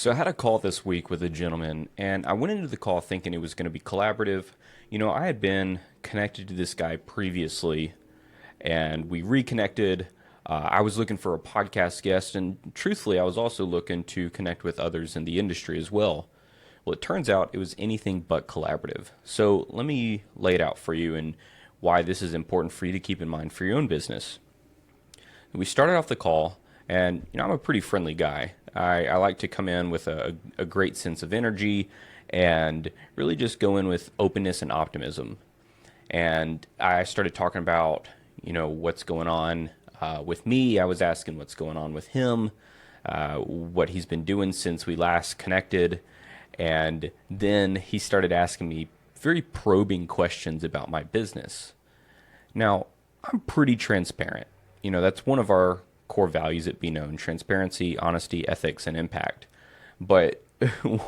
So I had a call this week with a gentleman, and I went into the call thinking it was going to be collaborative. I had been connected to this guy previously, and we reconnected. I was looking for a podcast guest, and truthfully, I was also looking to connect with others in the industry as well. Well, it turns out it was anything but collaborative. So let me lay it out for you and why this is important for you to keep in mind for your own business. We started off the call, and I'm a pretty friendly guy. I like to come in with a great sense of energy and really just go in with openness and optimism. And I started talking about, what's going on with me. I was asking what's going on with him, what he's been doing since we last connected. And then he started asking me very probing questions about my business. Now, I'm pretty transparent. That's one of our core values at Be Known: transparency, honesty, ethics, and impact. But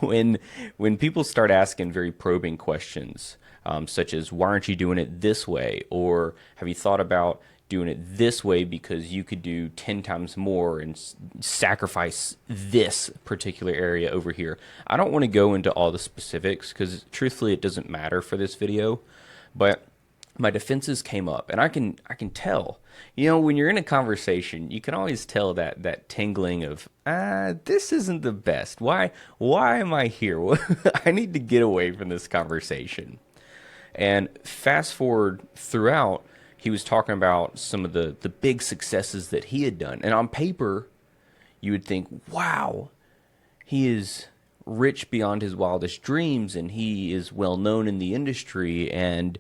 when people start asking very probing questions, such as why aren't you doing it this way, or have you thought about doing it this way because you could do 10 times more and sacrifice this particular area over here. I don't want to go into all the specifics because truthfully it doesn't matter for this video, but my defenses came up, and I can tell. When you're in a conversation, you can always tell that tingling of this isn't the best. Why am I here? I need to get away from this conversation. And fast forward throughout, he was talking about some of the big successes that he had done. And on paper, you would think, wow, he is rich beyond his wildest dreams, and he is well known in the industry, and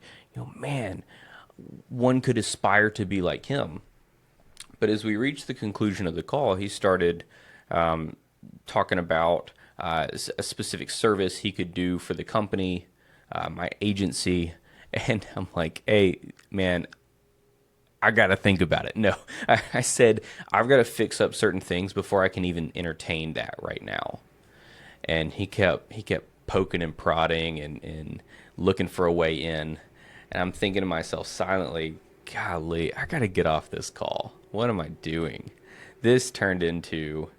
man, one could aspire to be like him. But as we reached the conclusion of the call, he started talking about a specific service he could do for the company, my agency, and I'm like, hey, man, I got to think about it. No, I said, I've got to fix up certain things before I can even entertain that right now. And he kept poking and prodding and looking for a way in. And I'm thinking to myself silently, golly, I got to get off this call. What am I doing? This turned into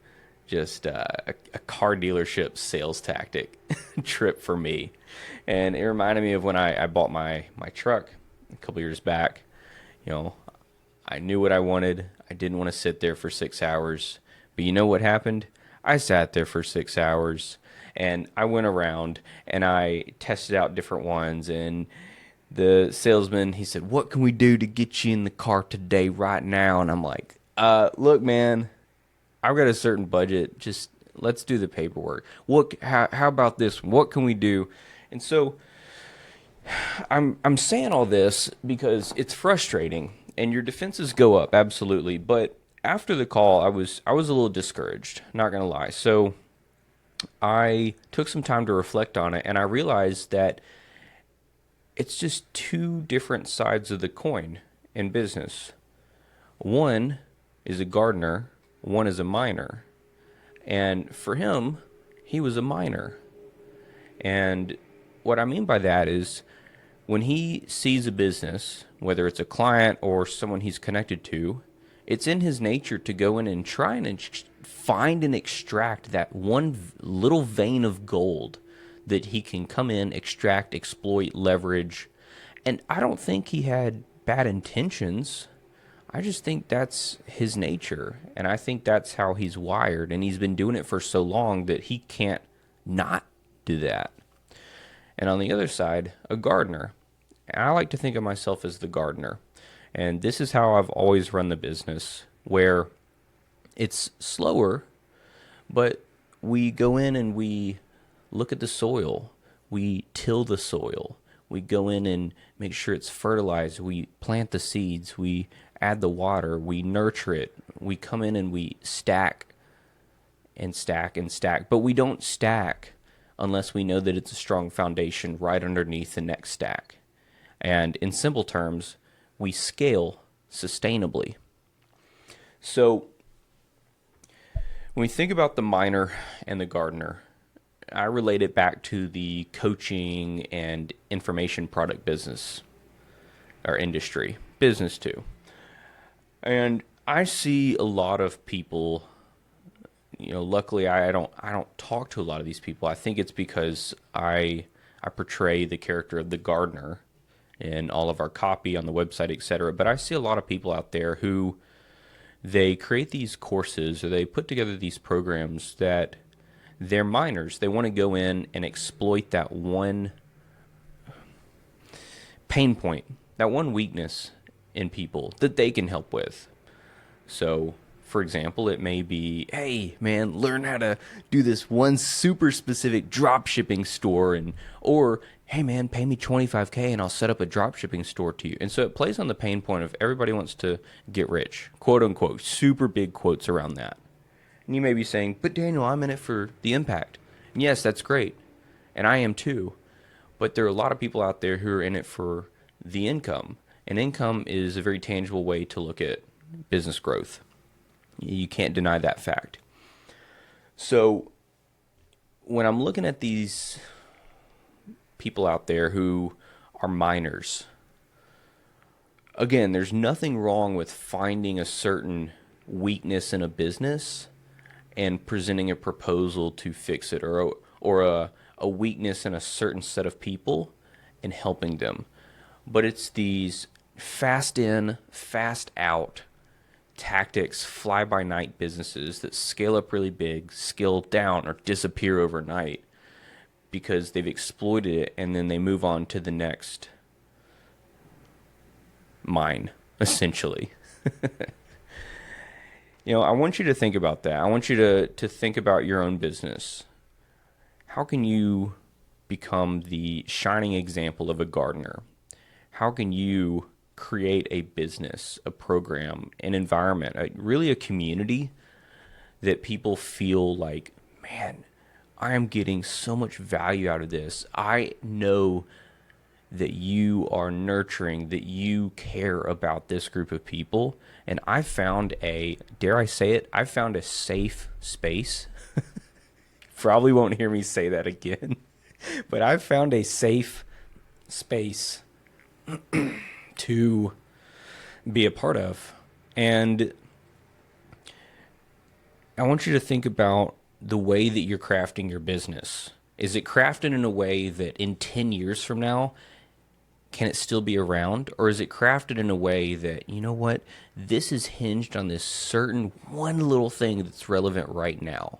just a car dealership sales tactic trip for me. And it reminded me of when I bought my truck a couple years back. I knew what I wanted. I didn't want to sit there for 6 hours. But you know what happened? I sat there for 6 hours, and I went around and I tested out different ones. And the salesman, he said, what can we do to get you in the car today, right now? And I'm like, look, man, I've got a certain budget. Just let's do the paperwork. How about this? What can we do? And so I'm saying all this because it's frustrating, and your defenses go up, absolutely. But after the call, I was a little discouraged, not gonna lie. So I took some time to reflect on it, and I realized that it's just two different sides of the coin in business. One is a gardener, one is a miner. And for him, he was a miner. And what I mean by that is when he sees a business, whether it's a client or someone he's connected to, it's in his nature to go in and try and find and extract that one little vein of gold that he can come in, extract, exploit, leverage. And I don't think he had bad intentions. I just think that's his nature. And I think that's how he's wired. And he's been doing it for so long that he can't not do that. And on the other side, a gardener. And I like to think of myself as the gardener. And this is how I've always run the business, where it's slower, but we go in and we look at the soil. We till the soil. We go in and make sure it's fertilized. We plant the seeds. We add the water. We nurture it. We come in and we stack and stack and stack. But we don't stack unless we know that it's a strong foundation right underneath the next stack. And in simple terms, we scale sustainably. So when we think about the miner and the gardener, I relate it back to the coaching and information product business or industry, business too. And I see a lot of people luckily I don't talk to a lot of these people. I think it's because I portray the character of the gardener in all of our copy on the website, etc. But I see a lot of people out there who they create these courses or they put together these programs that they're minors. They want to go in and exploit that one pain point, that one weakness in people that they can help with. So, for example, it may be, hey, man, learn how to do this one super specific drop shipping store, or hey, man, pay me 25K and I'll set up a drop shipping store to you. And so it plays on the pain point of everybody wants to get rich, quote unquote, super big quotes around that. And you may be saying, but Daniel, I'm in it for the impact. And yes, that's great. And I am too. But there are a lot of people out there who are in it for the income. And income is a very tangible way to look at business growth. You can't deny that fact. So when I'm looking at these people out there who are minors, again, there's nothing wrong with finding a certain weakness in a business and presenting a proposal to fix it, or a weakness in a certain set of people and helping them. But it's these fast in, fast out tactics, fly-by-night businesses that scale up really big, scale down, or disappear overnight because they've exploited it, and then they move on to the next mine, essentially. I want you to think about that. I want you to think about your own business. How can you become the shining example of a gardener? How can you create a business, a program, an environment, really a community that people feel like, man, I am getting so much value out of this. I know that you are nurturing, that you care about this group of people. And I found dare I say it, I found a safe space. Probably won't hear me say that again. But I found a safe space to be a part of. And I want you to think about the way that you're crafting your business. Is it crafted in a way that in 10 years from now, can it still be around? Or is it crafted in a way that, you know what, this is hinged on this certain one little thing that's relevant right now?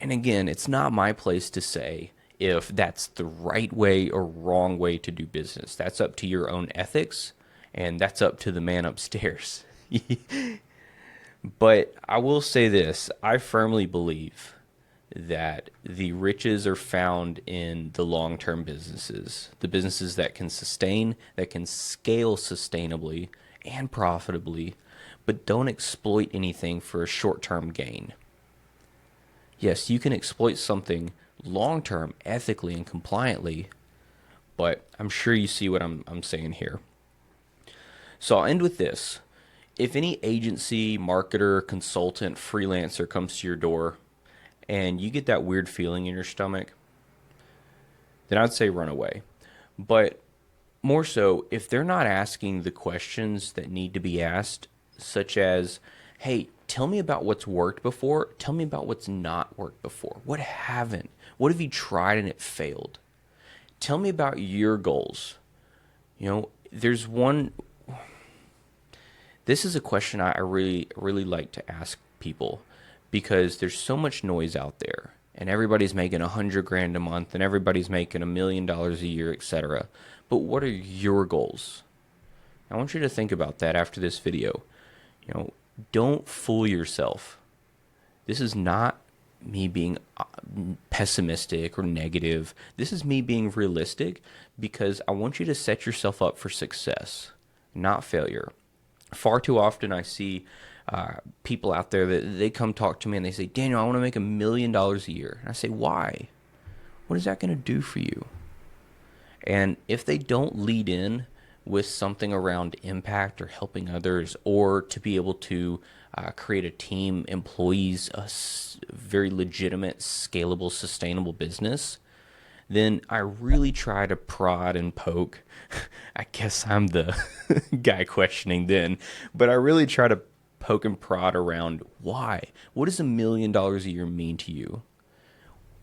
And again, it's not my place to say if that's the right way or wrong way to do business. That's up to your own ethics, and that's up to the man upstairs. But I will say this, I firmly believe that the riches are found in the long-term businesses, the businesses that can sustain, that can scale sustainably and profitably, but don't exploit anything for a short-term gain. Yes, you can exploit something long-term, ethically and compliantly, but I'm sure you see what I'm saying here. So I'll end with this. If any agency, marketer, consultant, freelancer comes to your door and you get that weird feeling in your stomach, then I'd say run away. But more so, if they're not asking the questions that need to be asked, such as, hey, tell me about what's worked before, tell me about what's not worked before. What haven't? What have you tried and it failed? Tell me about your goals. There's one. This is a question I really, really like to ask people because there's so much noise out there and everybody's making $100,000 a month and everybody's making $1 million a year, etc. But what are your goals? I want you to think about that after this video. Don't fool yourself. This is not me being pessimistic or negative. This is me being realistic because I want you to set yourself up for success, not failure. Far too often I see people out there that they come talk to me and they say, Daniel, I want to make $1 million a year. And I say, why? What is that going to do for you? And if they don't lead in with something around impact or helping others, or to be able to create a team, employees, a very legitimate, scalable, sustainable business, then I really try to prod and poke. I guess I'm the guy questioning then, but I really try to poke and prod around why. What does $1 million a year mean to you?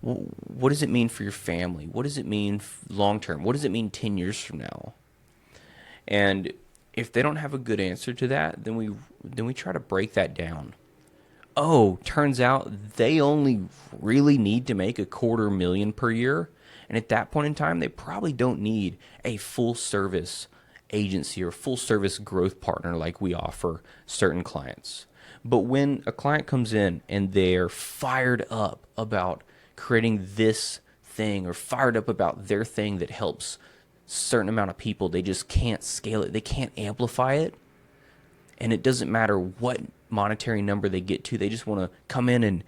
What does it mean for your family? What does it mean long term? What does it mean 10 years from now? And if they don't have a good answer to that, then we try to break that down. Oh, turns out they only really need to make $250,000 per year. And at that point in time, they probably don't need a full service agency or full service growth partner like we offer certain clients. But when a client comes in and they're fired up about creating this thing or fired up about their thing that helps a certain amount of people, they just can't scale it. They can't amplify it. And it doesn't matter what monetary number they get to. They just want to come in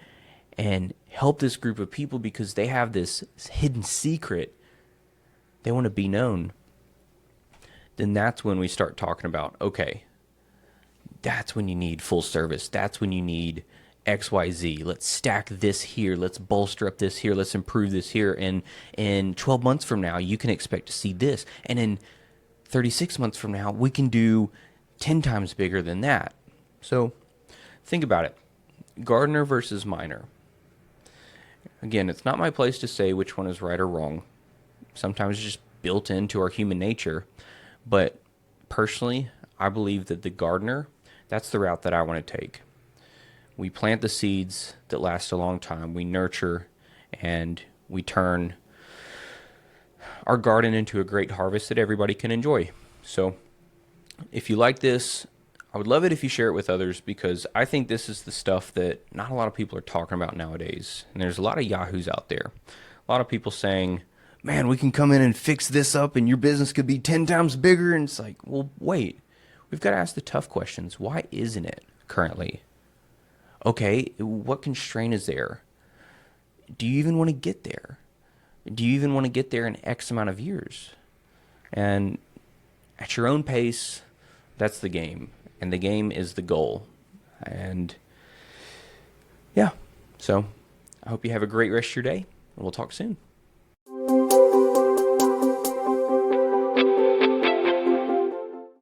and help this group of people because they have this hidden secret. They want to be known. Then that's when we start talking about, okay, that's when you need full service. That's when you need XYZ. Let's stack this here. Let's bolster up this here. Let's improve this here. And in 12 months from now, you can expect to see this. And in 36 months from now, we can do 10 times bigger than that. So think about it. Gardener versus miner. Again, it's not my place to say which one is right or wrong. Sometimes it's just built into our human nature. But personally, I believe that the gardener, that's the route that I want to take. We plant the seeds that last a long time. We nurture and we turn our garden into a great harvest that everybody can enjoy. So if you like this, I would love it if you share it with others because I think this is the stuff that not a lot of people are talking about nowadays. And there's a lot of yahoos out there. A lot of people saying, man, we can come in and fix this up and your business could be 10 times bigger. And it's like, well, wait, we've got to ask the tough questions. Why isn't it currently? Okay, what constraint is there? Do you even want to get there? Do you even want to get there in X amount of years? And at your own pace, that's the game. And the game is the goal. And yeah, so I hope you have a great rest of your day, and we'll talk soon.